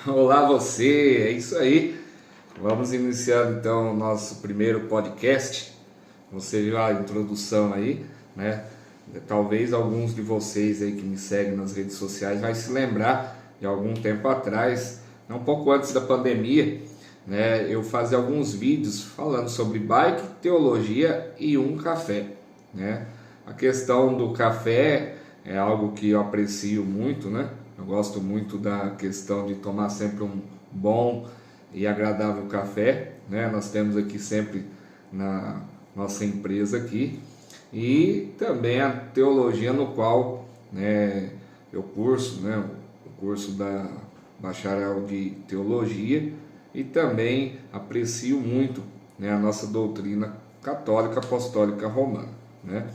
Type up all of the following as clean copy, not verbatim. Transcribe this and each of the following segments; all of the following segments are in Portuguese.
Olá você, é isso aí. Vamos iniciar então o nosso primeiro podcast. Você viu a introdução aí, né? Talvez alguns de vocês aí que me seguem nas redes sociais vai se lembrar de algum tempo atrás, um pouco antes da pandemia, né? Eu fazia alguns vídeos falando sobre bike, teologia e um café, né? A questão do café é algo que eu aprecio muito, né? Eu gosto muito da questão de tomar sempre um bom e agradável café, né? Nós temos aqui sempre na nossa empresa aqui, e também a teologia no qual, né, eu curso, né, o curso da bacharel de teologia, e também aprecio muito, né, a nossa doutrina católica apostólica romana, né?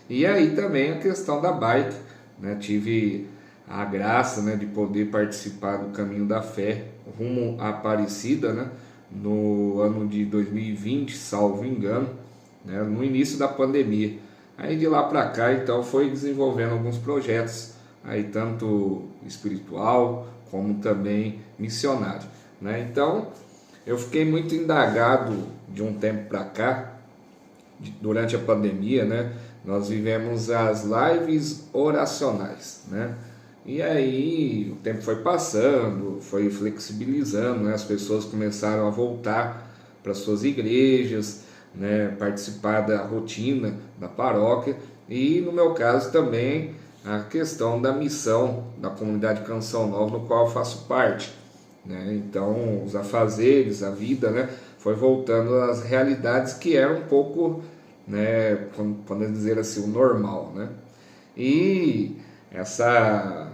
E aí também a questão da bike, né? Tive a graça, né, de poder participar do Caminho da Fé rumo à Aparecida, né, no ano de 2020, salvo engano, né, no início da pandemia. Aí de lá para cá, então, foi desenvolvendo alguns projetos, aí tanto espiritual como também missionário, né? Então, eu fiquei muito indagado de um tempo para cá, durante a pandemia, né? Nós vivemos as lives oracionais, né? E aí o tempo foi passando, foi flexibilizando, né? As pessoas começaram a voltar para suas igrejas, né? Participar da rotina da paróquia, e no meu caso também a questão da missão da comunidade Canção Nova, no qual eu faço parte, né? Então os afazeres, a vida, né? Foi voltando às realidades que eram um pouco, né? Podemos dizer assim, o normal, né? E essa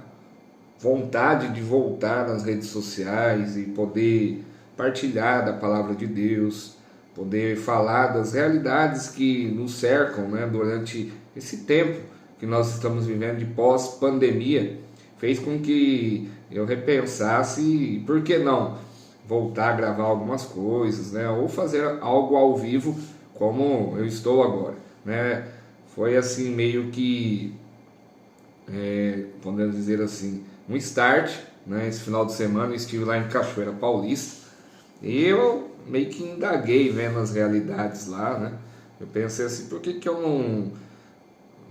vontade de voltar nas redes sociais e poder partilhar da palavra de Deus, poder falar das realidades que nos cercam, né, durante esse tempo que nós estamos vivendo de pós-pandemia, fez com que eu repensasse, por que não voltar a gravar algumas coisas, né, ou fazer algo ao vivo como eu estou agora, né? Foi assim meio que, podemos dizer assim, um start, né? Esse final de semana eu estive lá em Cachoeira Paulista e eu meio que indaguei vendo as realidades lá, né? Eu pensei assim, por que eu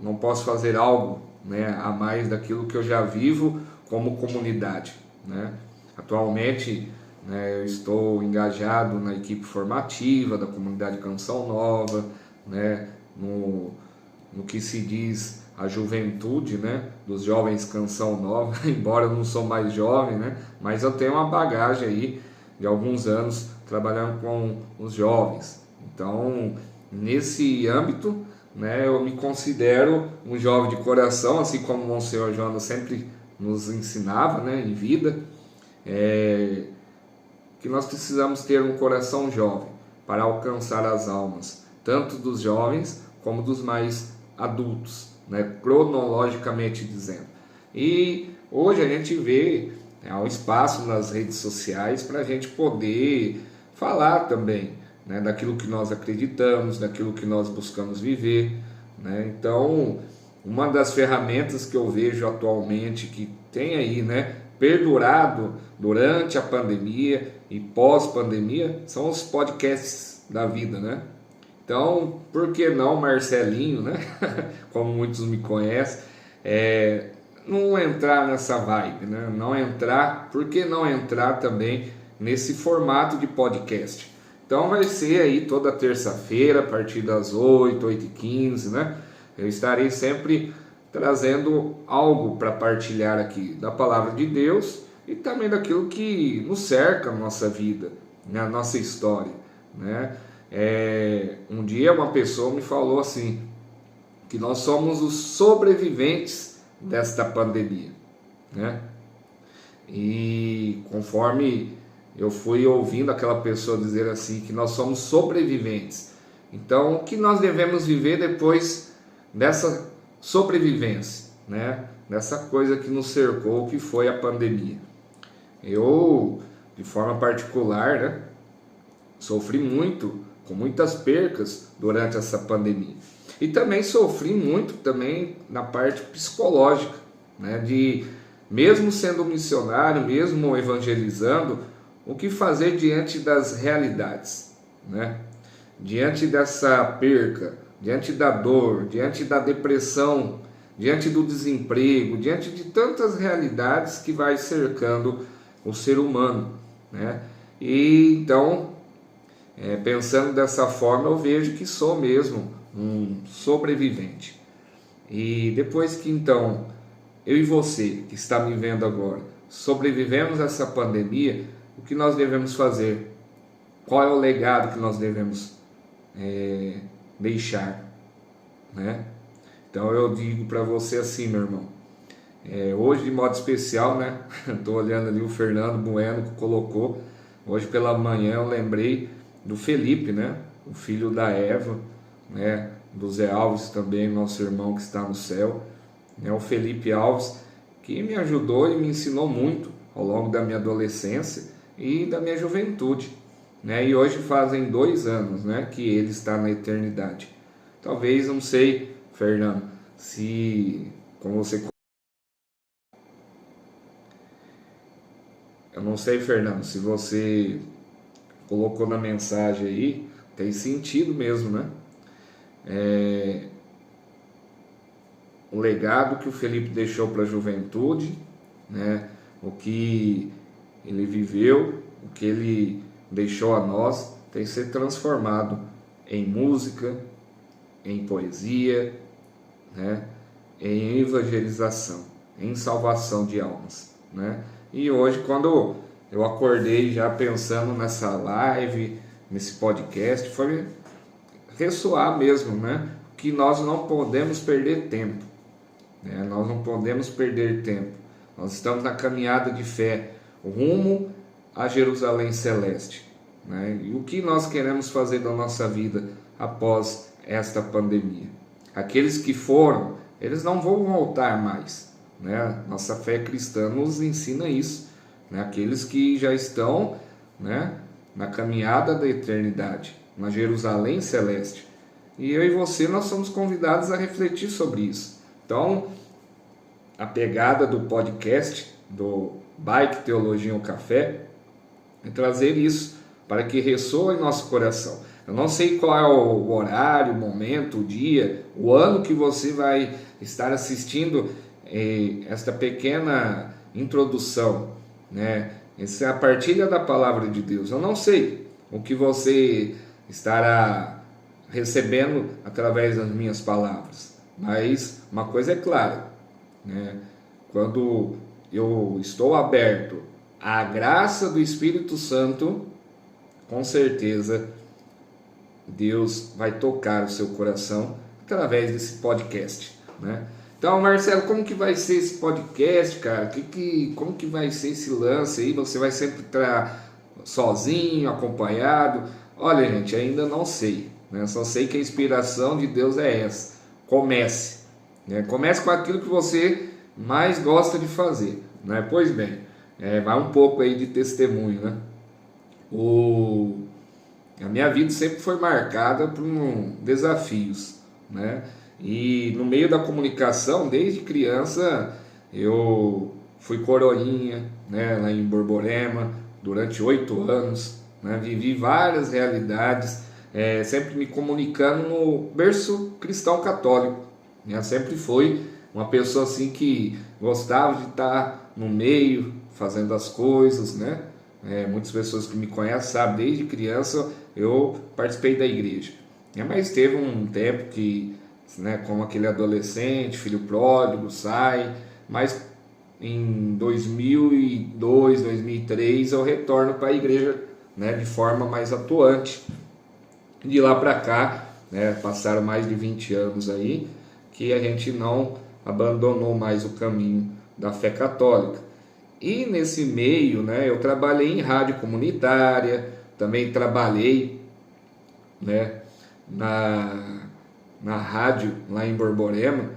não posso fazer algo, né, a mais daquilo que eu já vivo como comunidade, né? Atualmente, né, eu estou engajado na equipe formativa da comunidade Canção Nova, né, no que se diz a juventude, né, dos jovens Canção Nova, embora eu não sou mais jovem, né, mas eu tenho uma bagagem aí de alguns anos trabalhando com os jovens. Então, nesse âmbito, né, eu me considero um jovem de coração, assim como o Monsenhor Jonas sempre nos ensinava, né, em vida, que nós precisamos ter um coração jovem para alcançar as almas, tanto dos jovens como dos mais adultos, né, cronologicamente dizendo. E hoje a gente vê, né, um espaço nas redes sociais para a gente poder falar também, né, daquilo que nós acreditamos, daquilo que nós buscamos viver, né? Então, uma das ferramentas que eu vejo atualmente que tem aí, né, perdurado durante a pandemia e pós-pandemia são os podcasts da vida, né? Então, por que não Marcelinho, né? Como muitos me conhecem, não entrar nessa vibe, né? Não entrar, por que não entrar também nesse formato de podcast? Então vai ser aí toda terça-feira, a partir das 8, 8h15, né? Eu estarei sempre trazendo algo para partilhar aqui da palavra de Deus e também daquilo que nos cerca na nossa vida, na nossa história, né? Um dia uma pessoa me falou assim, que nós somos os sobreviventes desta pandemia, né? E conforme eu fui ouvindo aquela pessoa dizer assim, que nós somos sobreviventes, então o que nós devemos viver depois dessa sobrevivência, né? Dessa coisa que nos cercou, que foi a pandemia. Eu, de forma particular, né, sofri muito, com muitas percas durante essa pandemia. E também sofri muito também na parte psicológica, né, de mesmo sendo missionário, mesmo evangelizando, o que fazer diante das realidades, né? Diante dessa perca, diante da dor, diante da depressão, diante do desemprego, diante de tantas realidades que vai cercando o ser humano, né? E então, pensando dessa forma, eu vejo que sou mesmo um sobrevivente. E depois que então eu e você que está me vendo agora sobrevivemos a essa pandemia, o que nós devemos fazer? Qual é o legado que nós devemos deixar, né? Então eu digo para você assim, meu irmão, hoje de modo especial, né? Estou olhando ali o Fernando Bueno que colocou, hoje pela manhã eu lembrei do Felipe, né? O filho da Eva, né? Do Zé Alves também, nosso irmão que está no céu, né? O Felipe Alves, que me ajudou e me ensinou muito ao longo da minha adolescência e da minha juventude, né? E hoje fazem 2 anos, né, que ele está na eternidade. Talvez, não sei, Fernando, se como você, eu não sei, Fernando, se você colocou na mensagem aí, tem sentido mesmo, né? O legado que o Felipe deixou para a juventude, né? O que ele viveu, o que ele deixou a nós, tem que ser transformado em música, em poesia, né? Em evangelização, em salvação de almas, né? E hoje, quando eu acordei já pensando nessa live, nesse podcast, foi ressoar mesmo, né? Que nós não podemos perder tempo, né? Nós não podemos perder tempo. Nós estamos na caminhada de fé, rumo a Jerusalém Celeste, né? E o que nós queremos fazer da nossa vida após esta pandemia? Aqueles que foram, eles não vão voltar mais, né? Nossa fé cristã nos ensina isso, né? Aqueles que já estão, né, na caminhada da eternidade, na Jerusalém Celeste. E eu e você, nós somos convidados a refletir sobre isso. Então, a pegada do podcast, do Bike Teologia um Café, é trazer isso para que ressoe em nosso coração. Eu não sei qual é o horário, o momento, o dia, o ano que você vai estar assistindo esta pequena introdução, né? Essa é a partilha da palavra de Deus. Eu não sei o que você estará recebendo através das minhas palavras, mas uma coisa é clara, né? Quando eu estou aberto à graça do Espírito Santo, com certeza Deus vai tocar o seu coração através desse podcast, né? Então, Marcelo, como que vai ser esse podcast, cara? Como que vai ser esse lance aí? Você vai sempre estar sozinho, acompanhado? Olha, gente, ainda não sei, né? Só sei que a inspiração de Deus é essa. Comece, né? Comece com aquilo que você mais gosta de fazer, né? Pois bem, vai um pouco aí de testemunho, né? A minha vida sempre foi marcada por desafios, né? E no meio da comunicação, desde criança, eu fui coroinha, né, lá em Borborema, durante 8 anos, né? Vivi várias realidades, sempre me comunicando no berço cristão católico, né? Sempre fui uma pessoa assim que gostava de estar no meio, fazendo as coisas, né? Muitas pessoas que me conhecem sabem, desde criança eu participei da igreja, mas teve um tempo que, né, como aquele adolescente, filho pródigo, sai, mas em 2002, 2003 eu retorno para a igreja, né, de forma mais atuante. De lá para cá, né, passaram mais de 20 anos aí, que a gente não abandonou mais o caminho da fé católica. E nesse meio, né, eu trabalhei em rádio comunitária, também trabalhei, né, na rádio lá em Borborema,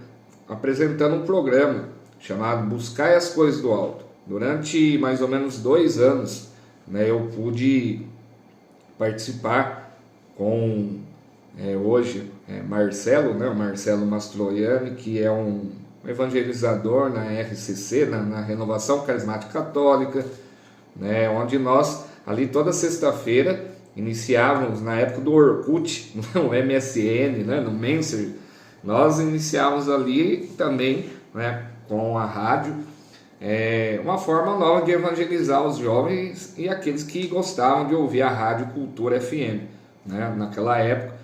apresentando um programa chamado Buscai as Coisas do Alto, Durante mais ou menos 2 anos, né, eu pude participar com hoje Marcelo, né, o Marcelo Mastroianni, que é um evangelizador na RCC, na Renovação Carismática Católica, né, onde nós, ali toda sexta-feira, iniciávamos na época do Orkut, no MSN, né, no Messenger, nós iniciávamos ali também, né, com a rádio, uma forma nova de evangelizar os jovens e aqueles que gostavam de ouvir a Rádio Cultura FM, né, naquela época,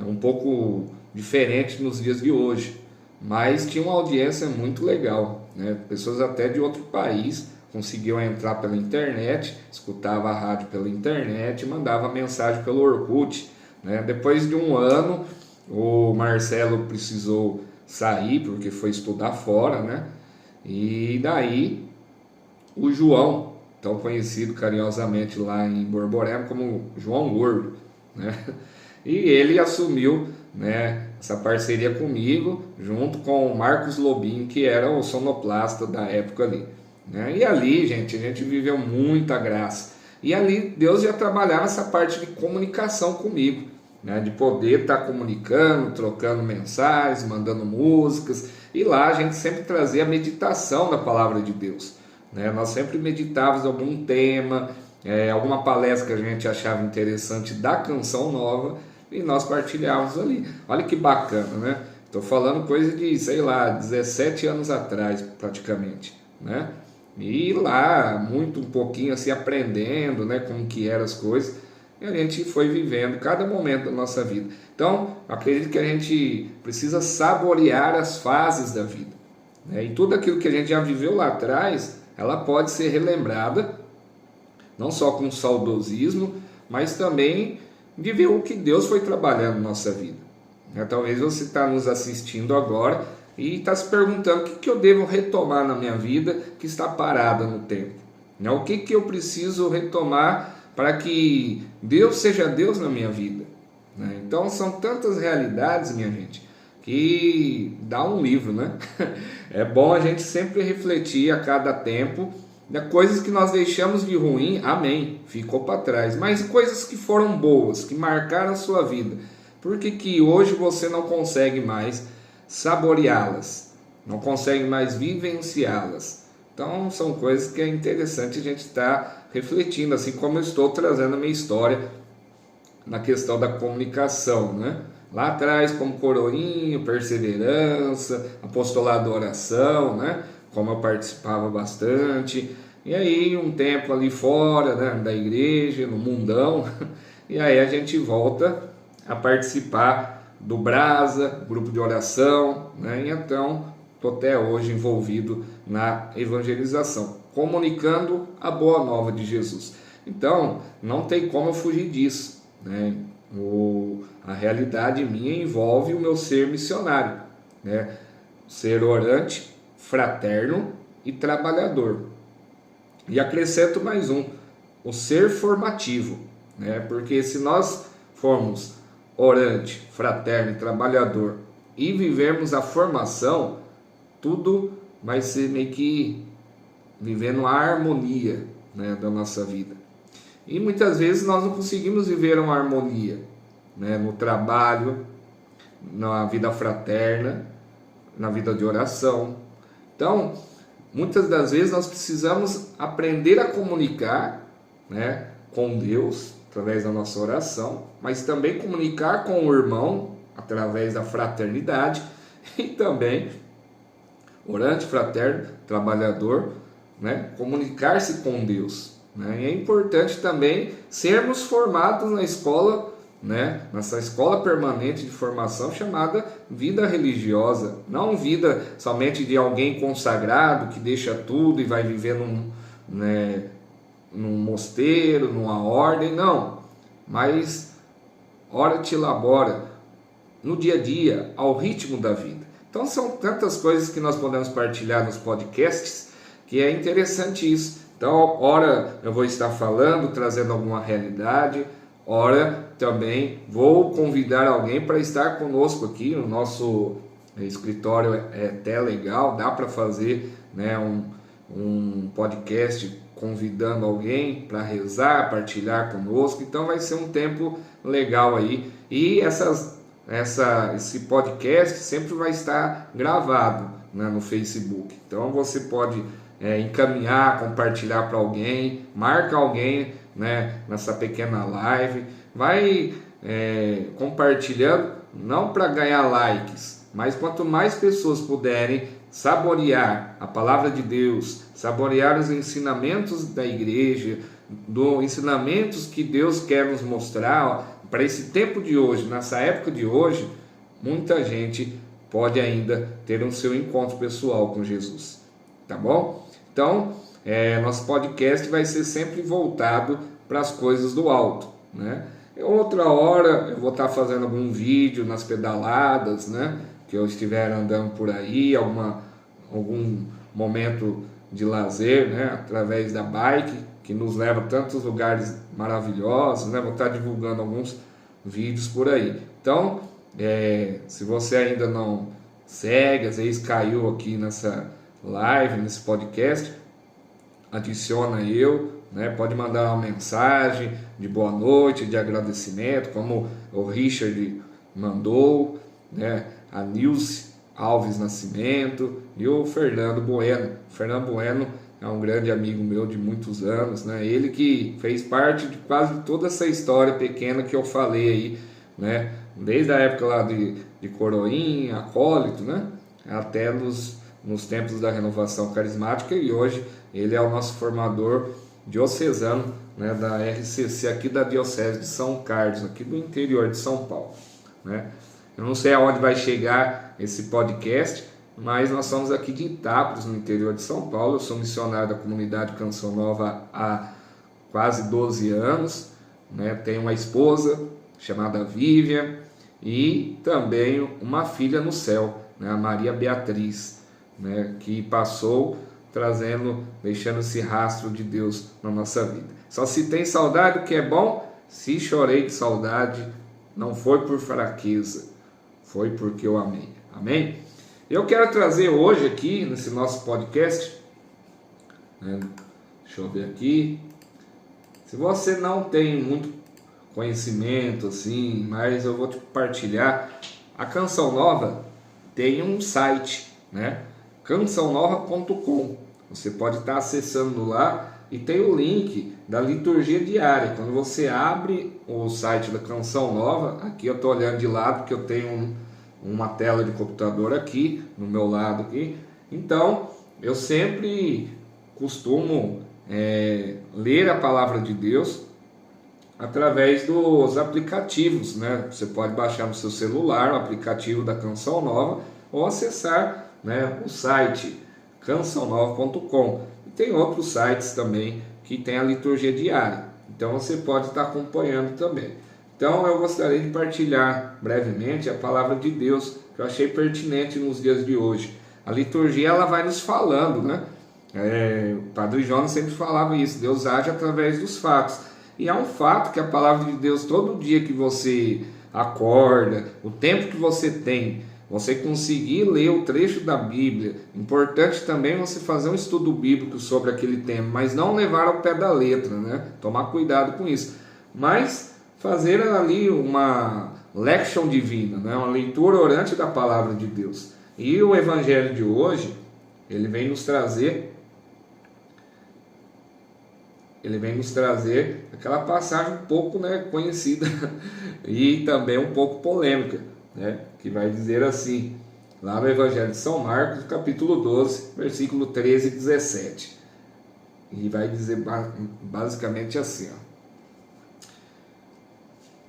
um pouco diferente nos dias de hoje, mas tinha uma audiência muito legal, né, pessoas até de outro país conseguiam entrar pela internet, escutava a rádio pela internet, mandava mensagem pelo Orkut, né? Depois de 1 ano, o Marcelo precisou sair porque foi estudar fora, né? E daí o João, tão conhecido carinhosamente lá em Borborema como João Gordo, né? E ele assumiu, né, essa parceria comigo, junto com o Marcos Lobinho, que era o sonoplasta da época ali. E ali, gente, a gente viveu muita graça. E ali Deus já trabalhava essa parte de comunicação comigo, né? De poder estar comunicando, trocando mensagens, mandando músicas. E lá a gente sempre trazia a meditação da palavra de Deus, né? Nós sempre meditávamos algum tema, alguma palestra que a gente achava interessante da canção nova e nós partilhávamos ali. Olha que bacana, né? Estou falando coisa de, sei lá, 17 anos atrás praticamente, né? E lá, um pouquinho assim, aprendendo, né, como que eram as coisas, e a gente foi vivendo cada momento da nossa vida. Então, acredito que a gente precisa saborear as fases da vida, né? E tudo aquilo que a gente já viveu lá atrás, ela pode ser relembrada, não só com saudosismo, mas também de ver o que Deus foi trabalhando na nossa vida, né? Talvez você está nos assistindo agora e está se perguntando o que eu devo retomar na minha vida que está parada no tempo, né? O que eu preciso retomar para que Deus seja Deus na minha vida, né? Então são tantas realidades, minha gente, que dá um livro, né? É bom a gente sempre refletir a cada tempo, né? Coisas que nós deixamos de ruim, amém, ficou para trás, mas coisas que foram boas, que marcaram a sua vida, por que hoje você não consegue mais saboreá-las, não consegue mais vivenciá-las? Então são coisas que é interessante a gente estar refletindo, assim como eu estou trazendo a minha história na questão da comunicação, né? Lá atrás, como coroinho, perseverança, apostolado da oração, né? Como eu participava bastante, e aí um tempo ali fora, né, da igreja, no mundão, e aí a gente volta a participar do Brasa, grupo de oração, né? E então estou até hoje envolvido na evangelização, comunicando a boa nova de Jesus. Então não tem como eu fugir disso, né? A realidade minha envolve o meu ser missionário, né? Ser orante, fraterno e trabalhador. E acrescento mais o ser formativo, né? Porque se nós formos orante, fraterno e trabalhador e vivermos a formação, tudo vai ser meio que vivendo a harmonia, né, da nossa vida. E muitas vezes nós não conseguimos viver uma harmonia, né, no trabalho, na vida fraterna, na vida de oração. Então, muitas das vezes nós precisamos aprender a comunicar, né, com Deus, através da nossa oração, mas também comunicar com o irmão, através da fraternidade, e também, orante, fraterno, trabalhador, né, comunicar-se com Deus, né? E é importante também sermos formados na escola, né, nessa escola permanente de formação chamada vida religiosa, não vida somente de alguém consagrado que deixa tudo e vai viver num mosteiro, numa ordem, não, mas ora te labora no dia a dia, ao ritmo da vida. Então são tantas coisas que nós podemos partilhar nos podcasts que é interessante isso. Então, ora eu vou estar falando, trazendo alguma realidade, ora também vou convidar alguém para estar conosco aqui no nosso escritório, é até legal, dá para fazer, né, um podcast convidando alguém para rezar, partilhar conosco. Então vai ser um tempo legal aí. E esse podcast sempre vai estar gravado, né, no Facebook. Então você pode encaminhar, compartilhar para alguém, marca alguém, né, nessa pequena live. Vai compartilhando, não para ganhar likes, mas quanto mais pessoas puderem saborear a palavra de Deus, saborear os ensinamentos da igreja, dos ensinamentos que Deus quer nos mostrar para esse tempo de hoje, nessa época de hoje, muita gente pode ainda ter um seu encontro pessoal com Jesus, tá bom? Então, nosso podcast vai ser sempre voltado para as coisas do alto, né? Outra hora eu vou estar fazendo algum vídeo nas pedaladas, né, que eu estiver andando por aí, algum momento de lazer, né, através da bike, que nos leva a tantos lugares maravilhosos, né? Vou estar divulgando alguns vídeos por aí. Então, se você ainda não segue, às vezes caiu aqui nessa live, nesse podcast, adiciona eu, né? Pode mandar uma mensagem de boa noite, de agradecimento, como o Richard mandou, né? A Nilce Alves Nascimento e o Fernando Bueno. O Fernando Bueno é um grande amigo meu de muitos anos, né? Ele que fez parte de quase toda essa história pequena que eu falei aí, né? Desde a época lá de Coroinha, Acólito, né? Até nos tempos da renovação carismática, e hoje ele é o nosso formador diocesano, né, da RCC aqui da Diocese de São Carlos, aqui do interior de São Paulo, né? Eu não sei aonde vai chegar esse podcast, mas nós somos aqui de Itápolis, no interior de São Paulo. Eu sou missionário da comunidade Canção Nova há quase 12 anos, né? Tenho uma esposa chamada Vivian e também uma filha no céu, né, a Maria Beatriz, né, que passou deixando esse rastro de Deus na nossa vida. Só se tem saudade, o que é bom. Se chorei de saudade, não foi por fraqueza, foi porque eu amei. Amém? Eu quero trazer hoje aqui, nesse nosso podcast, né, deixa eu ver aqui, se você não tem muito conhecimento assim, mas eu vou te partilhar. A Canção Nova tem um site, né? cançãonova.com. Você pode estar acessando lá e tem o link da liturgia diária. Quando você abre o site da Canção Nova, aqui eu estou olhando de lado porque eu tenho uma tela de computador aqui no meu lado aqui. Então eu sempre costumo ler a palavra de Deus através dos aplicativos, né? Você pode baixar no seu celular o aplicativo da Canção Nova ou acessar, né, o site cançãonova.com. E tem outros sites também que tem a liturgia diária, então você pode estar acompanhando também. Então eu gostaria de partilhar brevemente a palavra de Deus, que eu achei pertinente nos dias de hoje. A liturgia, ela vai nos falando, né? O Padre Jonas sempre falava isso, Deus age através dos fatos. E é um fato que a palavra de Deus, todo dia que você acorda, o tempo que você tem, você conseguir ler o trecho da Bíblia. Importante também você fazer um estudo bíblico sobre aquele tema, mas não levar ao pé da letra, né? Tomar cuidado com isso. Mas fazer ali uma lection divina, né? Uma leitura orante da palavra de Deus. E o evangelho de hoje, ele vem nos trazer aquela passagem um pouco, né, conhecida e também um pouco polêmica, né, que vai dizer assim, lá no Evangelho de São Marcos, capítulo 12, versículo 13 e 17. E vai dizer basicamente assim, ó.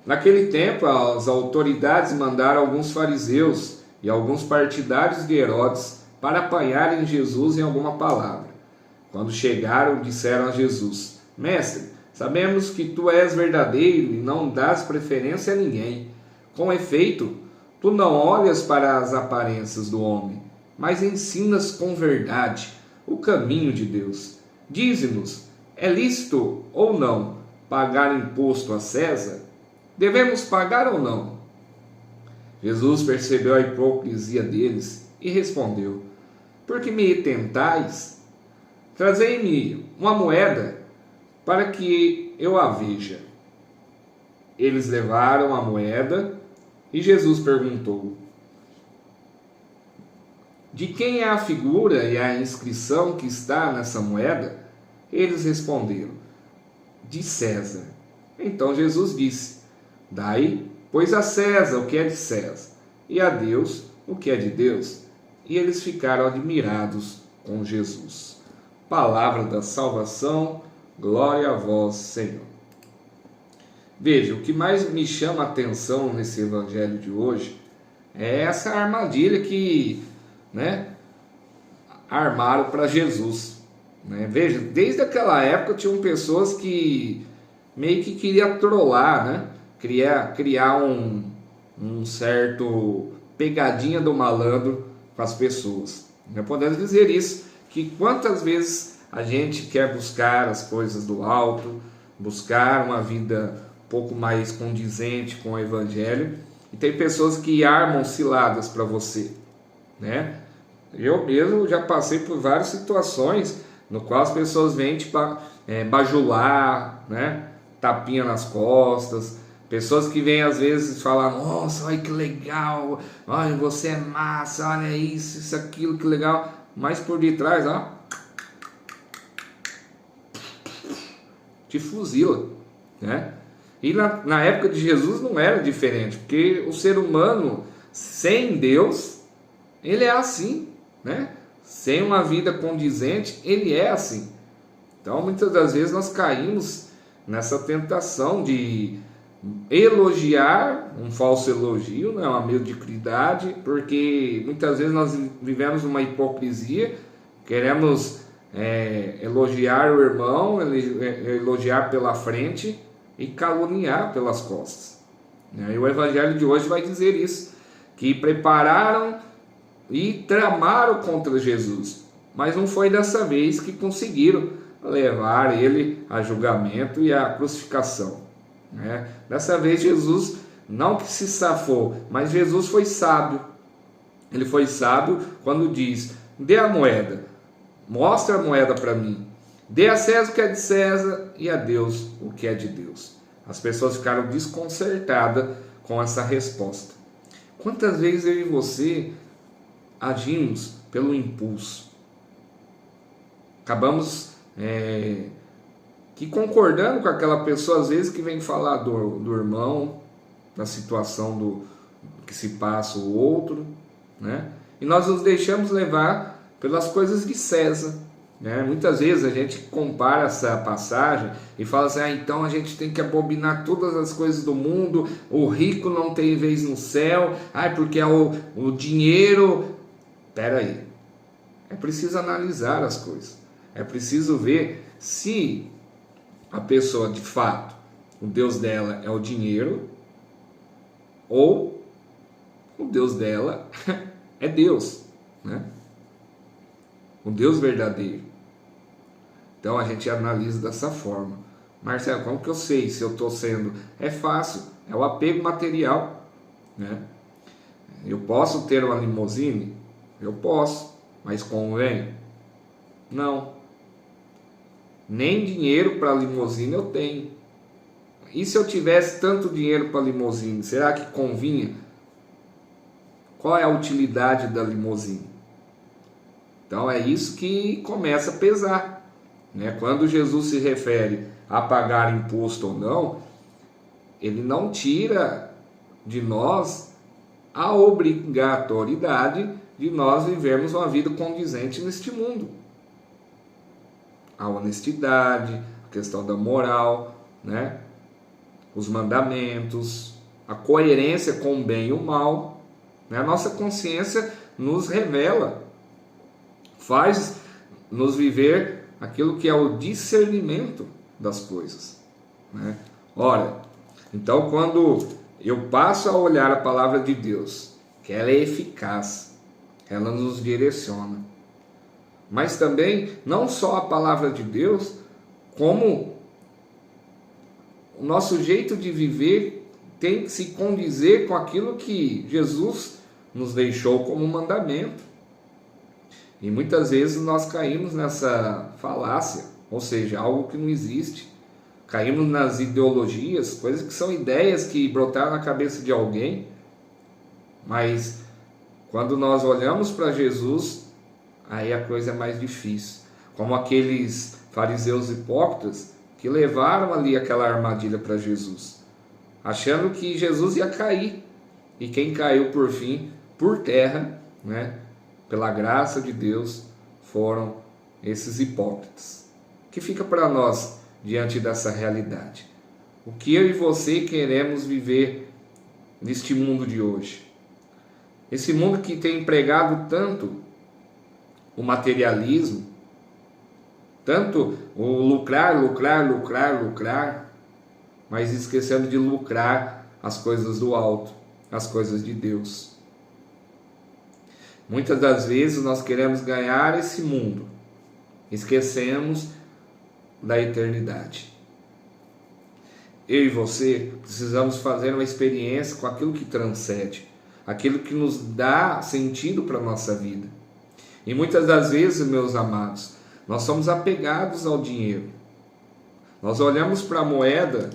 Naquele tempo, as autoridades mandaram alguns fariseus e alguns partidários de Herodes para apanharem Jesus em alguma palavra. Quando chegaram, disseram a Jesus: Mestre, sabemos que tu és verdadeiro e não dás preferência a ninguém. Com efeito, tu não olhas para as aparências do homem, mas ensinas com verdade o caminho de Deus. Dize-nos, é lícito ou não pagar imposto a César? Devemos pagar ou não? Jesus percebeu a hipocrisia deles e respondeu: Por que me tentais? trazei-me uma moeda para que eu a veja. Eles levaram a moeda e Jesus perguntou: de quem é a figura e a inscrição que está nessa moeda? Eles responderam: de César. Então Jesus disse: dai, pois, a César o que é de César, e a Deus o que é de Deus. E eles ficaram admirados com Jesus. Palavra da salvação, glória a vós, Senhor. Veja, o que mais me chama a atenção nesse evangelho de hoje é essa armadilha que, armaram para Jesus. Veja, desde aquela época tinham pessoas que meio que queriam trollar, criar um certo pegadinha do malandro com as pessoas. Podemos dizer isso, que quantas vezes a gente quer buscar as coisas do alto, buscar uma vida um pouco mais condizente com o evangelho, e tem pessoas que armam ciladas para você, Eu mesmo já passei por várias situações no qual as pessoas vêm te bajular, tapinha nas costas, pessoas que vêm às vezes falar: nossa, olha que legal, olha, você é massa, olha isso, aquilo, que legal, mas por detrás, te fuzila, E na época de Jesus não era diferente, porque o ser humano sem Deus, ele é assim, Sem uma vida condizente, ele é assim. Então muitas das vezes nós caímos nessa tentação de elogiar, um falso elogio, uma mediocridade, porque muitas vezes nós vivemos uma hipocrisia, queremos elogiar o irmão, elogiar pela frente e caluniar pelas costas. E o evangelho de hoje vai dizer isso, que prepararam e tramaram contra Jesus, mas não foi dessa vez que conseguiram levar ele a julgamento e a crucificação. Dessa vez Jesus não que se safou, mas Jesus foi sábio. Ele foi sábio quando diz: dê a moeda, mostra a moeda para mim, dê a César o que é de César e a Deus o que é de Deus. As pessoas ficaram desconcertadas com essa resposta. Quantas vezes eu e você agimos pelo impulso? Acabamos que concordando com aquela pessoa, às vezes, que vem falar do irmão, da situação do que se passa o outro, E nós nos deixamos levar pelas coisas de César, Muitas vezes a gente compara essa passagem e fala assim: então a gente tem que abominar todas as coisas do mundo, o rico não tem vez no céu, porque é o dinheiro. Espera aí, é preciso analisar as coisas, é preciso ver se a pessoa de fato, o Deus dela é o dinheiro, ou o Deus dela é Deus, o Deus verdadeiro. Então a gente analisa dessa forma. Marcelo, como que eu sei se eu estou sendo? É fácil, é o apego material, Eu posso ter uma limusine? Eu posso, mas convém? Não. Nem dinheiro para limusine eu tenho. E se eu tivesse tanto dinheiro para limusine, será que convinha? Qual é a utilidade da limusine? Então é isso que começa a pesar. Quando Jesus se refere a pagar imposto ou não, ele não tira de nós a obrigatoriedade de nós vivermos uma vida condizente neste mundo. A honestidade, a questão da moral, os mandamentos, a coerência com o bem e o mal, A nossa consciência nos revela, faz nos viver aquilo que é o discernimento das coisas, Ora, então quando eu passo a olhar a palavra de Deus, que ela é eficaz, ela nos direciona, mas também não só a palavra de Deus, como o nosso jeito de viver tem que se condizer com aquilo que Jesus nos deixou como mandamento. E muitas vezes nós caímos nessa falácia, ou seja, algo que não existe. Caímos nas ideologias, coisas que são ideias que brotaram na cabeça de alguém, mas quando nós olhamos para Jesus, aí a coisa é mais difícil. Como aqueles fariseus hipócritas que levaram ali aquela armadilha para Jesus, achando que Jesus ia cair. E quem caiu por fim, por terra, né, pela graça de Deus, foram esses hipócritas. O que fica para nós diante dessa realidade? O que eu e você queremos viver neste mundo de hoje? Esse mundo que tem empregado tanto o materialismo, tanto o lucrar, mas esquecendo de lucrar as coisas do alto, as coisas de Deus. Muitas das vezes nós queremos ganhar esse mundo, esquecemos da eternidade. Eu e você precisamos fazer uma experiência com aquilo que transcende, aquilo que nos dá sentido para a nossa vida. E muitas das vezes, meus amados, nós somos apegados ao dinheiro. Nós olhamos para a moeda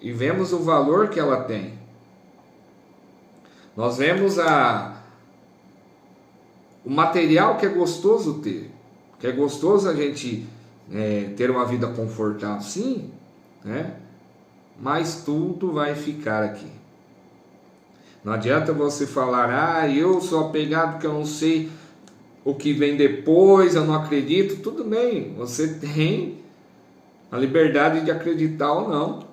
e vemos o valor que ela tem. Nós vemos o material que é gostoso ter, que é gostoso a gente ter uma vida confortável, sim, né? Mas tudo vai ficar aqui. Não adianta você falar, eu sou apegado porque eu não sei o que vem depois, eu não acredito. Tudo bem, você tem a liberdade de acreditar ou não.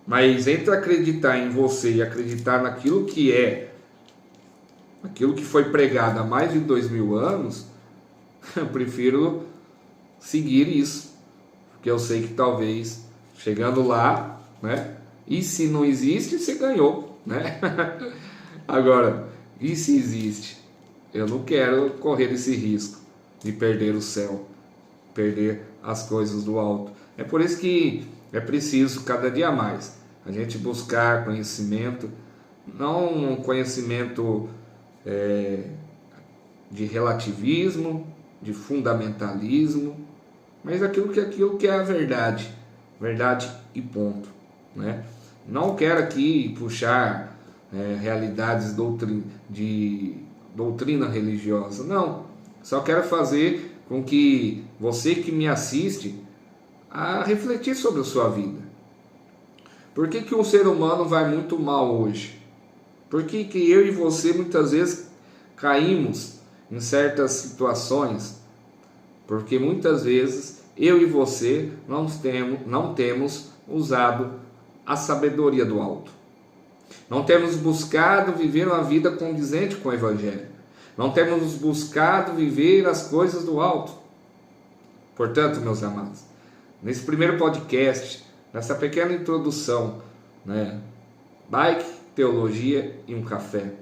Mas entre acreditar em você e acreditar naquilo que aquilo que foi pregado há mais de 2000 anos, eu prefiro seguir isso. Porque eu sei que talvez, chegando lá, né? E se não existe, você ganhou, né? Agora, e se existe? Eu não quero correr esse risco de perder o céu, perder as coisas do alto. É por isso que é preciso cada dia mais a gente buscar conhecimento, não um conhecimento de relativismo, de fundamentalismo, mas aquilo que é a verdade e ponto, né? Não quero aqui puxar realidades de doutrina religiosa, não. Só quero fazer com que você que me assiste a refletir sobre a sua vida. Por que o ser humano vai muito mal hoje? Por que eu e você muitas vezes caímos em certas situações? Porque muitas vezes eu e você não temos usado a sabedoria do alto. Não temos buscado viver uma vida condizente com o Evangelho. Não temos buscado viver as coisas do alto. Portanto, meus amados, nesse primeiro podcast, nessa pequena introdução, né, bike, teologia e um café,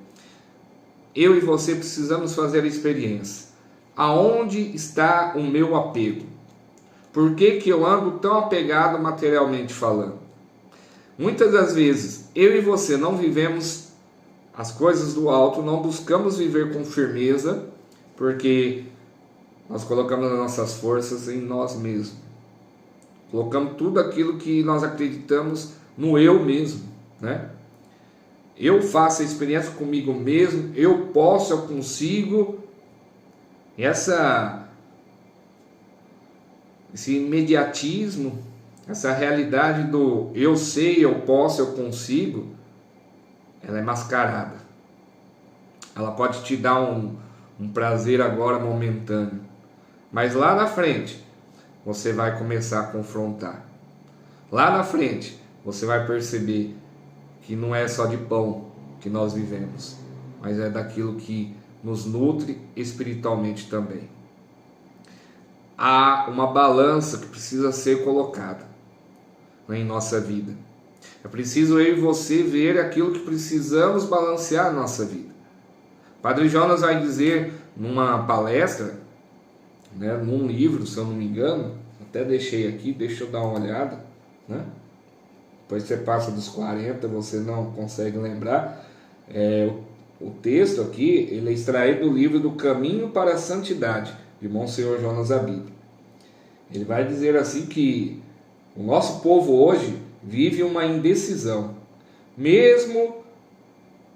eu e você precisamos fazer a experiência. Aonde está o meu apego? Por que eu ando tão apegado materialmente falando? Muitas das vezes, eu e você não vivemos as coisas do alto, não buscamos viver com firmeza, porque nós colocamos as nossas forças em nós mesmos. Colocamos tudo aquilo que nós acreditamos no eu mesmo, né? Eu faço a experiência comigo mesmo, eu posso, eu consigo. Esse imediatismo, essa realidade do eu sei, eu posso, eu consigo, ela é mascarada. Ela pode te dar um prazer agora momentâneo, mas lá na frente você vai começar a confrontar. Lá na frente você vai perceber que não é só de pão que nós vivemos, mas é daquilo que nos nutre espiritualmente também. Há uma balança que precisa ser colocada em nossa vida. É preciso eu e você ver aquilo que precisamos balancear na nossa vida. Padre Jonas vai dizer numa palestra, né, num livro, se eu não me engano, até deixei aqui, deixa eu dar uma olhada, né? Depois você passa dos 40, você não consegue lembrar. O texto aqui, ele é extraído do livro do Caminho para a Santidade, de Monsenhor Jonas Abib. Ele vai dizer assim que o nosso povo hoje vive uma indecisão. Mesmo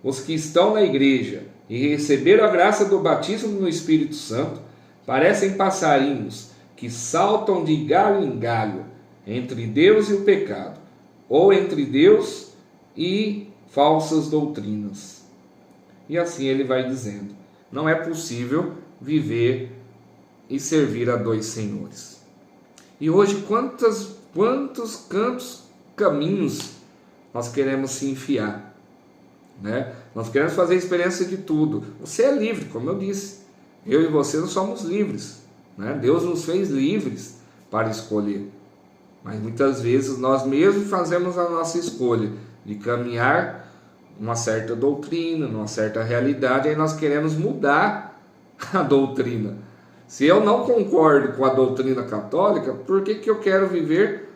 os que estão na igreja e receberam a graça do batismo no Espírito Santo, parecem passarinhos que saltam de galho em galho entre Deus e o pecado, ou entre Deus e falsas doutrinas. E assim ele vai dizendo: não é possível viver e servir a dois senhores. E hoje quantos caminhos nós queremos se enfiar, né? Nós queremos fazer experiência de tudo. Você é livre, como eu disse. Eu e você não somos livres, né? Deus nos fez livres para escolher. Mas muitas vezes nós mesmos fazemos a nossa escolha de caminhar uma certa doutrina, uma certa realidade, aí nós queremos mudar a doutrina. Se eu não concordo com a doutrina católica, por que eu quero viver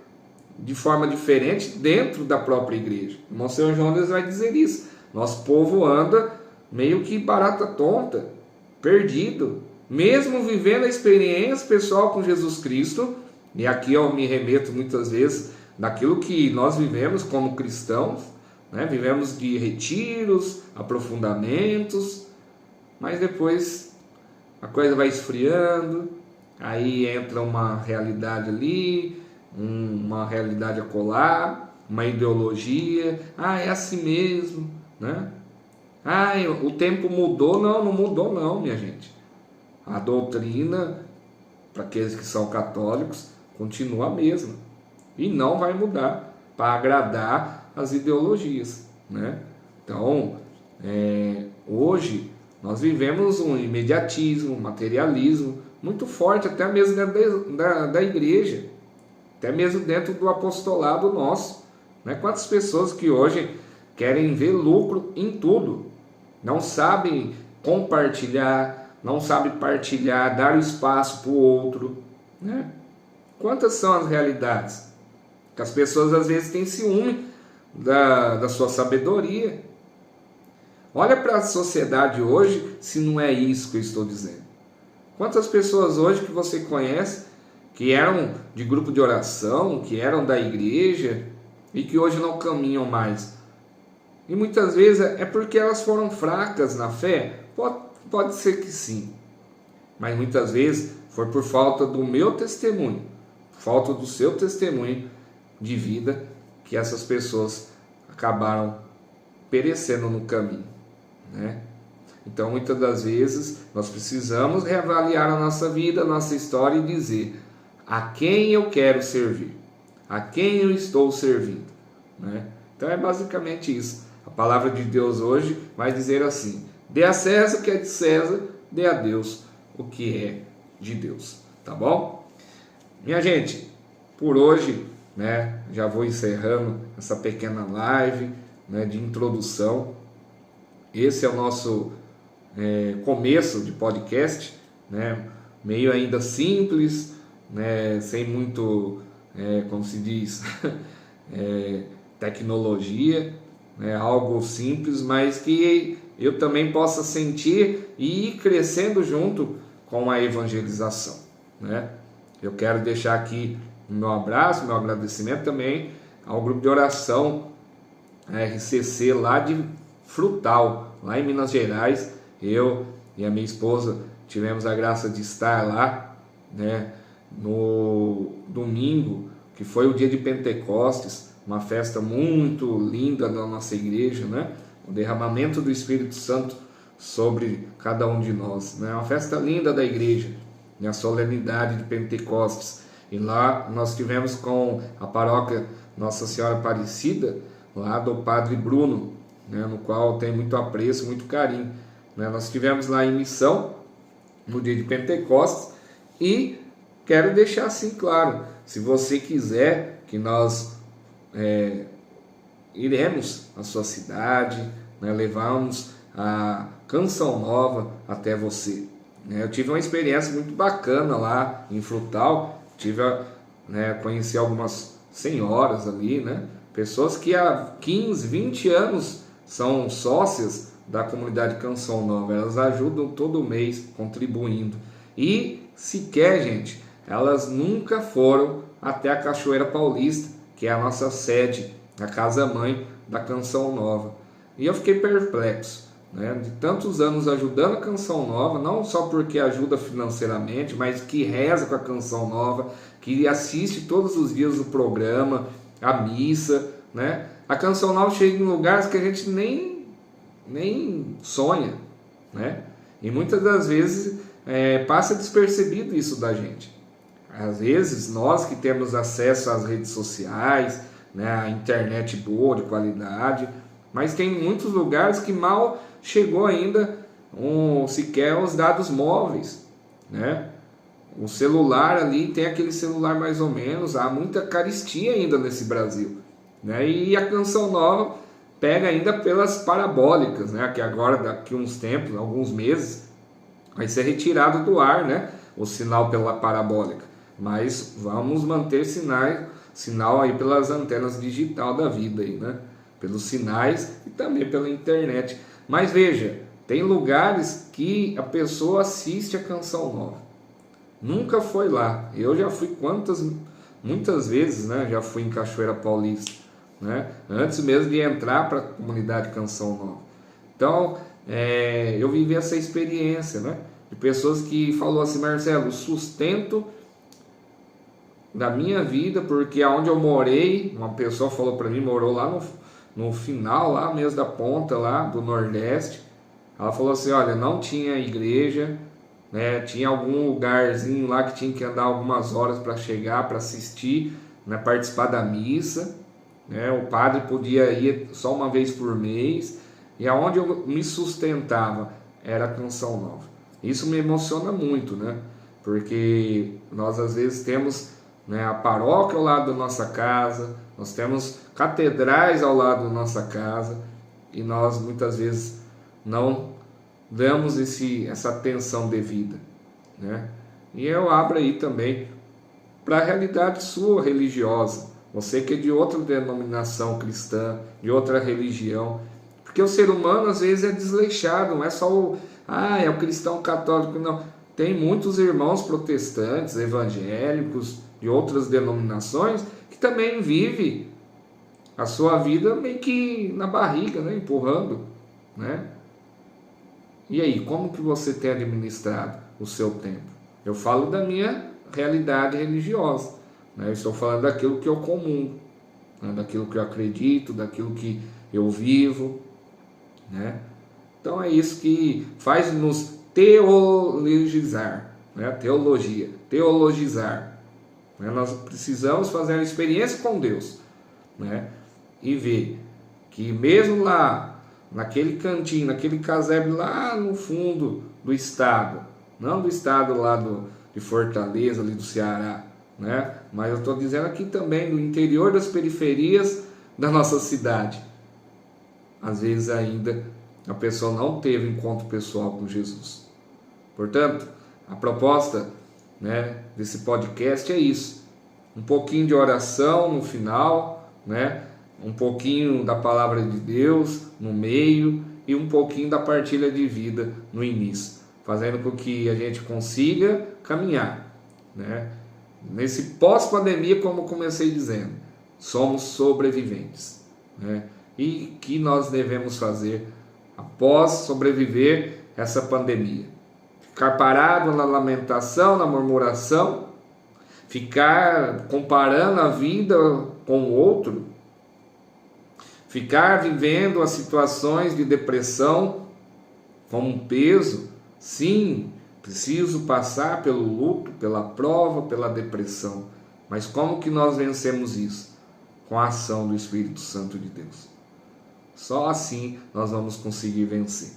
de forma diferente dentro da própria igreja? O irmão Sr. Jonas vai dizer isso. Nosso povo anda meio que barata tonta, perdido, mesmo vivendo a experiência pessoal com Jesus Cristo. E aqui eu me remeto muitas vezes daquilo que nós vivemos como cristãos, né? Vivemos de retiros, aprofundamentos, mas depois a coisa vai esfriando, aí entra uma realidade ali, uma realidade acolá, uma ideologia, é assim mesmo, né? O tempo mudou. Não mudou não, minha gente. A doutrina, para aqueles que são católicos, continua a mesma e não vai mudar para agradar as ideologias, né? Então, hoje nós vivemos um imediatismo, um materialismo muito forte, até mesmo dentro da igreja, até mesmo dentro do apostolado nosso, né? Quantas pessoas que hoje querem ver lucro em tudo, não sabem compartilhar, não sabem partilhar, dar o espaço para o outro, né? Quantas são as realidades? Que as pessoas às vezes têm ciúme da sua sabedoria. Olha para a sociedade hoje, se não é isso que eu estou dizendo. Quantas pessoas hoje que você conhece, que eram de grupo de oração, que eram da igreja, e que hoje não caminham mais? E muitas vezes é porque elas foram fracas na fé? Pode ser que sim. Mas muitas vezes foi por falta do meu testemunho, falta do seu testemunho de vida, que essas pessoas acabaram perecendo no caminho, né? Então muitas das vezes nós precisamos reavaliar a nossa vida, a nossa história e dizer: a quem eu quero servir, a quem eu estou servindo, né? Então é basicamente isso. A palavra de Deus hoje vai dizer assim: dê a César o que é de César, dê a Deus o que é de Deus, tá bom? Minha gente, por hoje, né, já vou encerrando essa pequena live, né, de introdução. Esse é o nosso começo de podcast, né, meio ainda simples, né, sem muito, como se diz, tecnologia, né, algo simples, mas que eu também possa sentir e ir crescendo junto com a evangelização, né? Eu quero deixar aqui o meu abraço, meu agradecimento também ao grupo de oração RCC lá de Frutal, lá em Minas Gerais. Eu e a minha esposa tivemos a graça de estar lá, né, no domingo, que foi o dia de Pentecostes, uma festa muito linda da nossa igreja, né? O derramamento do Espírito Santo sobre cada um de nós, né? Uma festa linda da igreja, a solenidade de Pentecostes. E lá nós tivemos com a paróquia Nossa Senhora Aparecida, lá do Padre Bruno, né? No qual tem muito apreço, muito carinho, né? Nós tivemos lá em missão no dia de Pentecostes e quero deixar assim claro: se você quiser que nós iremos à sua cidade, né, levamos a Canção Nova até você. Eu tive uma experiência muito bacana lá em Frutal, conheci algumas senhoras ali, né, pessoas que há 15, 20 anos são sócias da comunidade Canção Nova, elas ajudam todo mês contribuindo. E se quer, gente, elas nunca foram até a Cachoeira Paulista, que é a nossa sede, a casa-mãe da Canção Nova. E eu fiquei perplexo, né? De tantos anos ajudando a Canção Nova, não só porque ajuda financeiramente, mas que reza com a Canção Nova, que assiste todos os dias o programa, a missa, né? A Canção Nova chega em lugares que a gente nem sonha, né? E muitas das vezes passa despercebido isso da gente. Às vezes nós que temos acesso às redes sociais, né, a internet boa, de qualidade, mas tem muitos lugares que mal chegou ainda sequer os dados móveis, né? O celular ali tem aquele celular mais ou menos, há muita carestia ainda nesse Brasil, né? E a Canção Nova pega ainda pelas parabólicas, né? Que agora, daqui uns tempos, alguns meses, vai ser retirado do ar, né? O sinal pela parabólica, mas vamos manter sinal aí pelas antenas digital da vida aí, né? Pelos sinais e também pela internet. Mas veja, tem lugares que a pessoa assiste a Canção Nova, nunca foi lá. Eu já fui muitas vezes, né? Já fui em Cachoeira Paulista, né? Antes mesmo de entrar para a comunidade Canção Nova. Então, eu vivi essa experiência, né? De pessoas que falou assim: Marcelo, sustento da minha vida, porque aonde eu morei, uma pessoa falou para mim, morou lá no final, lá mesmo da ponta lá do Nordeste. Ela falou assim: olha, não tinha igreja, né? Tinha algum lugarzinho lá que tinha que andar algumas horas para chegar, para assistir, né? Participar da missa, né? O padre podia ir só uma vez por mês, e aonde eu me sustentava era a Canção Nova. Isso me emociona muito, né? Porque nós às vezes temos, né, a paróquia ao lado da nossa casa, nós temos catedrais ao lado da nossa casa, e nós muitas vezes não damos essa atenção devida, né? E eu abro aí também para a realidade sua religiosa, você que é de outra denominação cristã, de outra religião, porque o ser humano às vezes é desleixado, não é só é o cristão católico, não. Tem muitos irmãos protestantes, evangélicos, de outras denominações, que também vivem a sua vida meio que na barriga, né? Empurrando, né? E aí, como que você tem administrado o seu tempo? Eu falo da minha realidade religiosa, né? Eu estou falando daquilo que eu comungo, né? Daquilo que eu acredito, daquilo que eu vivo, né? Então é isso que faz nos teologizar, né? Teologizar. Né? Nós precisamos fazer uma experiência com Deus, né? E ver que mesmo lá, naquele cantinho, naquele casebre lá no fundo do estado, não do estado lá de Fortaleza, ali do Ceará, né? Mas eu estou dizendo aqui também do interior das periferias da nossa cidade. Às vezes ainda a pessoa não teve encontro pessoal com Jesus. Portanto, a proposta, né, desse podcast é isso: um pouquinho de oração no final, né? Um pouquinho da palavra de Deus no meio e um pouquinho da partilha de vida no início, fazendo com que a gente consiga caminhar, né? Nesse pós-pandemia, como eu comecei dizendo, somos sobreviventes, né? E que nós devemos fazer após sobreviver essa pandemia? Ficar parado na lamentação, na murmuração, ficar comparando a vida com o outro, ficar vivendo as situações de depressão como um peso? Sim, preciso passar pelo luto, pela prova, pela depressão. Mas como que nós vencemos isso? Com a ação do Espírito Santo de Deus. Só assim nós vamos conseguir vencer.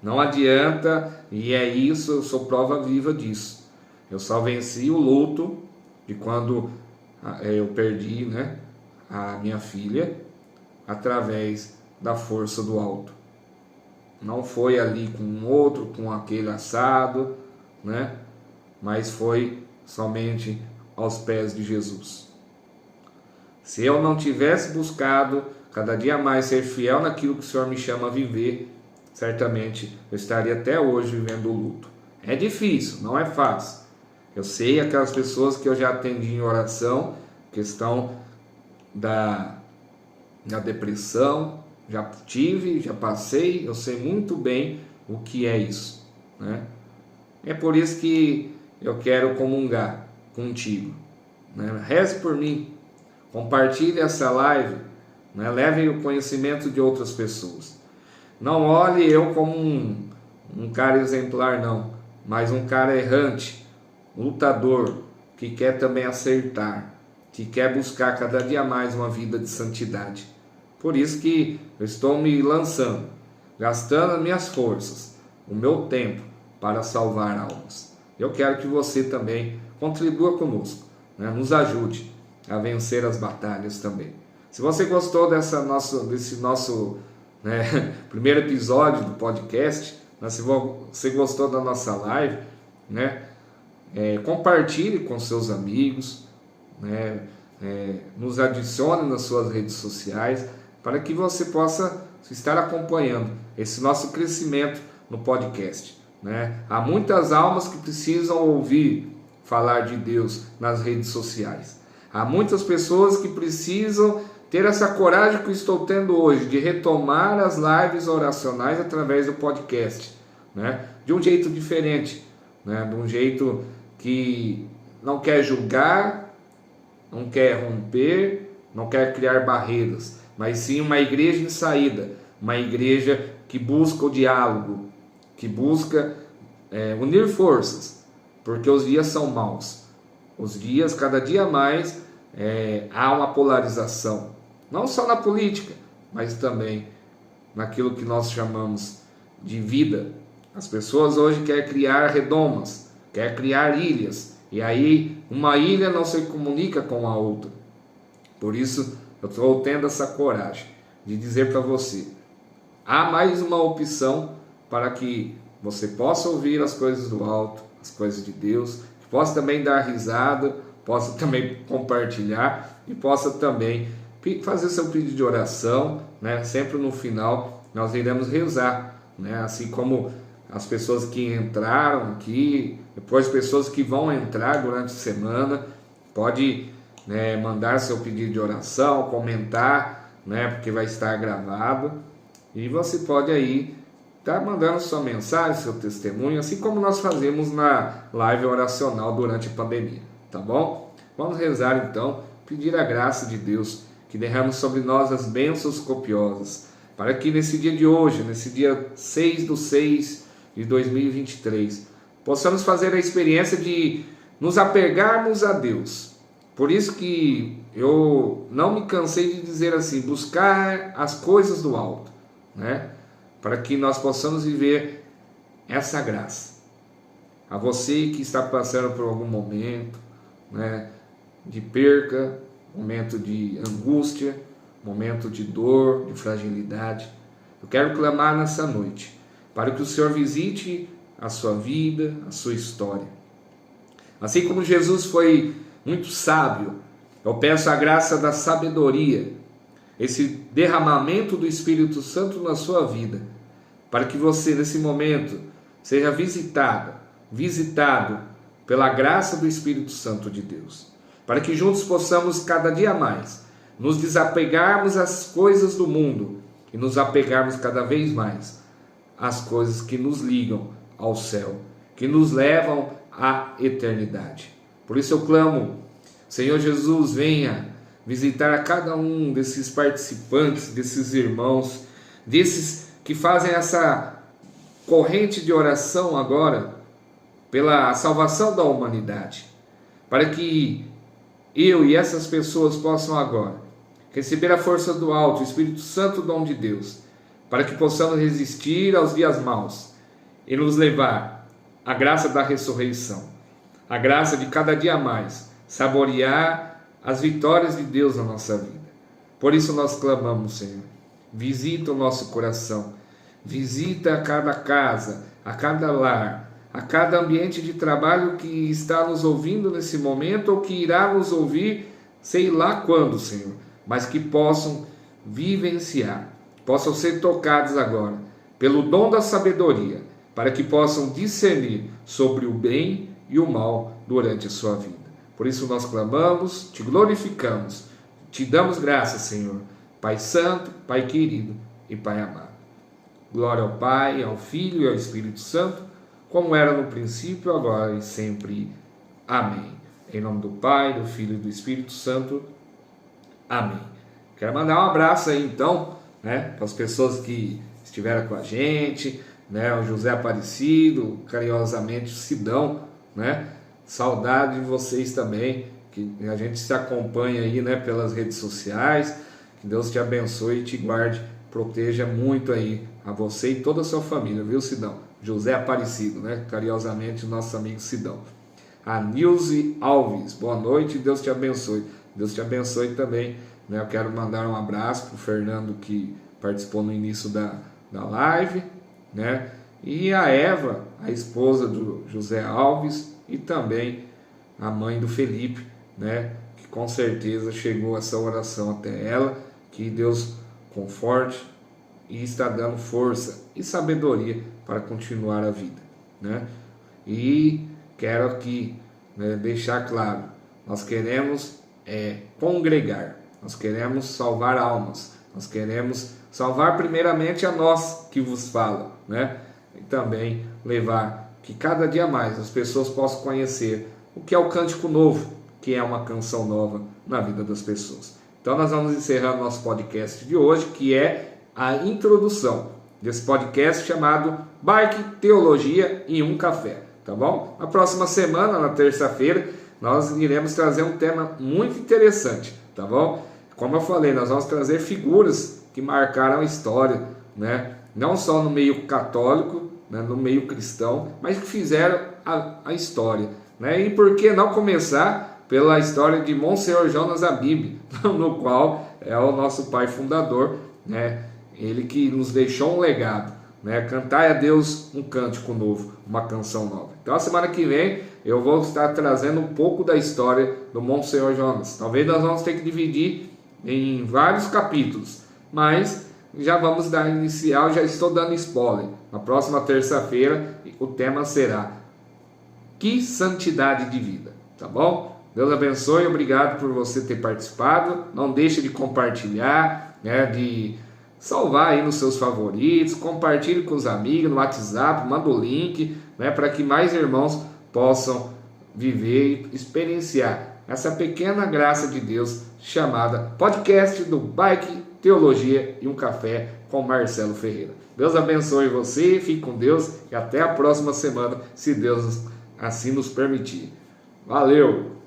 Não adianta, e é isso, eu sou prova viva disso. Eu só venci o luto de quando eu perdi, né, a minha filha, através da força do alto. Não foi ali com outro, com aquele assado, né? Mas foi somente aos pés de Jesus. Se eu não tivesse buscado cada dia mais ser fiel naquilo que o Senhor me chama a viver, certamente eu estaria até hoje vivendo o luto. É difícil, não é fácil, Eu sei aquelas pessoas que eu já atendi em oração, questão da depressão, já tive, já passei, eu sei muito bem o que é isso, né? É por isso que eu quero comungar contigo, né? Reze por mim, compartilhe essa live, né? Leve o conhecimento de outras pessoas. Não olhe eu como um cara exemplar, não, mas um cara errante, lutador, que quer também acertar, que quer buscar cada dia mais uma vida de santidade. Por isso que eu estou me lançando, gastando as minhas forças, o meu tempo para salvar almas. Eu quero que você também contribua conosco, né? Nos ajude a vencer as batalhas também. Se você gostou desse nosso né, primeiro episódio do podcast, né, se você gostou da nossa live, né, compartilhe com seus amigos, né, nos adicione nas suas redes sociais, para que você possa estar acompanhando esse nosso crescimento no podcast, né? Há muitas almas que precisam ouvir falar de Deus nas redes sociais. Há muitas pessoas que precisam ter essa coragem que eu estou tendo hoje, de retomar as lives oracionais através do podcast, né? De um jeito diferente, né? De um jeito que não quer julgar, não quer romper, não quer criar barreiras, mas sim uma igreja em saída, uma igreja que busca o diálogo, que busca unir forças, porque os dias são maus. Os dias, cada dia mais, há uma polarização, não só na política, mas também naquilo que nós chamamos de vida. As pessoas hoje querem criar redomas, querem criar ilhas, e aí uma ilha não se comunica com a outra. Por isso eu estou tendo essa coragem de dizer para você, há mais uma opção para que você possa ouvir as coisas do alto, as coisas de Deus, que possa também dar risada, possa também compartilhar e possa também fazer seu pedido de oração, né? Sempre no final nós iremos rezar, né? Assim como as pessoas que entraram aqui, depois pessoas que vão entrar durante a semana, pode, né, mandar seu pedido de oração, comentar, né, porque vai estar gravado, e você pode aí estar mandando sua mensagem, seu testemunho, assim como nós fazemos na live oracional durante a pandemia, tá bom? Vamos rezar então, pedir a graça de Deus que derrame sobre nós as bênçãos copiosas, para que nesse dia de hoje, nesse dia 6/6 de 2023, possamos fazer a experiência de nos apegarmos a Deus. Por isso que eu não me cansei de dizer assim, buscar as coisas do alto, né? Para que nós possamos viver essa graça. A você que está passando por algum momento, né, de perca, momento de angústia, momento de dor, de fragilidade, eu quero clamar nessa noite, para que o Senhor visite a sua vida, a sua história. Assim como Jesus foi muito sábio, eu peço a graça da sabedoria, esse derramamento do Espírito Santo na sua vida, para que você nesse momento seja visitado pela graça do Espírito Santo de Deus, para que juntos possamos cada dia mais nos desapegarmos às coisas do mundo e nos apegarmos cada vez mais às coisas que nos ligam ao céu, que nos levam à eternidade. Por isso eu clamo, Senhor Jesus, venha visitar a cada um desses participantes, desses irmãos, desses que fazem essa corrente de oração agora pela salvação da humanidade, para que eu e essas pessoas possam agora receber a força do alto, o Espírito Santo, dom de Deus, para que possamos resistir aos dias maus e nos levar à graça da ressurreição, a graça de cada dia mais saborear as vitórias de Deus na nossa vida. Por isso nós clamamos, Senhor, visita o nosso coração, visita a cada casa, a cada lar, a cada ambiente de trabalho que está nos ouvindo nesse momento ou que irá nos ouvir, sei lá quando, Senhor, mas que possam vivenciar, possam ser tocados agora pelo dom da sabedoria, para que possam discernir sobre o bem e o mal durante a sua vida. Por isso nós clamamos, te glorificamos, te damos graças, Senhor, Pai Santo, Pai querido e Pai amado. Glória ao Pai, ao Filho e ao Espírito Santo, como era no princípio, agora e sempre. Amém. Em nome do Pai, do Filho e do Espírito Santo. Amém. Quero mandar um abraço aí então, para as pessoas que estiveram com a gente, o José Aparecido, carinhosamente o Sidão, saudade de vocês também, que a gente se acompanha aí, pelas redes sociais. Que Deus te abençoe e te guarde, proteja muito aí a você e toda a sua família, viu, Sidão? José Aparecido, carinhosamente nosso amigo Sidão. A Nilze Alves, boa noite, Deus te abençoe. Deus te abençoe também, Eu quero mandar um abraço para o Fernando, que participou no início da live, E a Eva, a esposa do José Alves, e também a mãe do Felipe, Que com certeza chegou essa oração até ela, que Deus conforte e está dando força e sabedoria para continuar a vida, E quero aqui deixar claro, nós queremos congregar, nós queremos salvar almas, nós queremos salvar primeiramente a nós que vos fala, E também levar que cada dia mais as pessoas possam conhecer o que é o cântico novo, que é uma canção nova na vida das pessoas. Então nós vamos encerrar nosso podcast de hoje, que é a introdução desse podcast chamado Bike, Teologia e um Café, tá bom? Na próxima semana, na terça-feira, nós iremos trazer um tema muito interessante, tá bom? Como eu falei, nós vamos trazer figuras que marcaram a história, Não só no meio católico, no meio cristão, mas que fizeram a história, E por que não começar pela história de Monsenhor Jonas Abib, no qual é o nosso pai fundador, Ele que nos deixou um legado, Cantai a Deus um cântico novo, uma canção nova. Então a semana que vem eu vou estar trazendo um pouco da história do Monsenhor Jonas. Talvez nós vamos ter que dividir em vários capítulos, mas já vamos dar inicial, já estou dando spoiler. Na próxima terça-feira o tema será Que Santidade de Vida, tá bom? Deus abençoe, obrigado por você ter participado. Não deixe de compartilhar, de salvar aí nos seus favoritos, compartilhe com os amigos no WhatsApp, manda o link, para que mais irmãos possam viver e experienciar essa pequena graça de Deus chamada podcast do Bike, Teologia e um Café com Marcelo Ferreira. Deus abençoe você, fique com Deus e até a próxima semana, se Deus assim nos permitir. Valeu!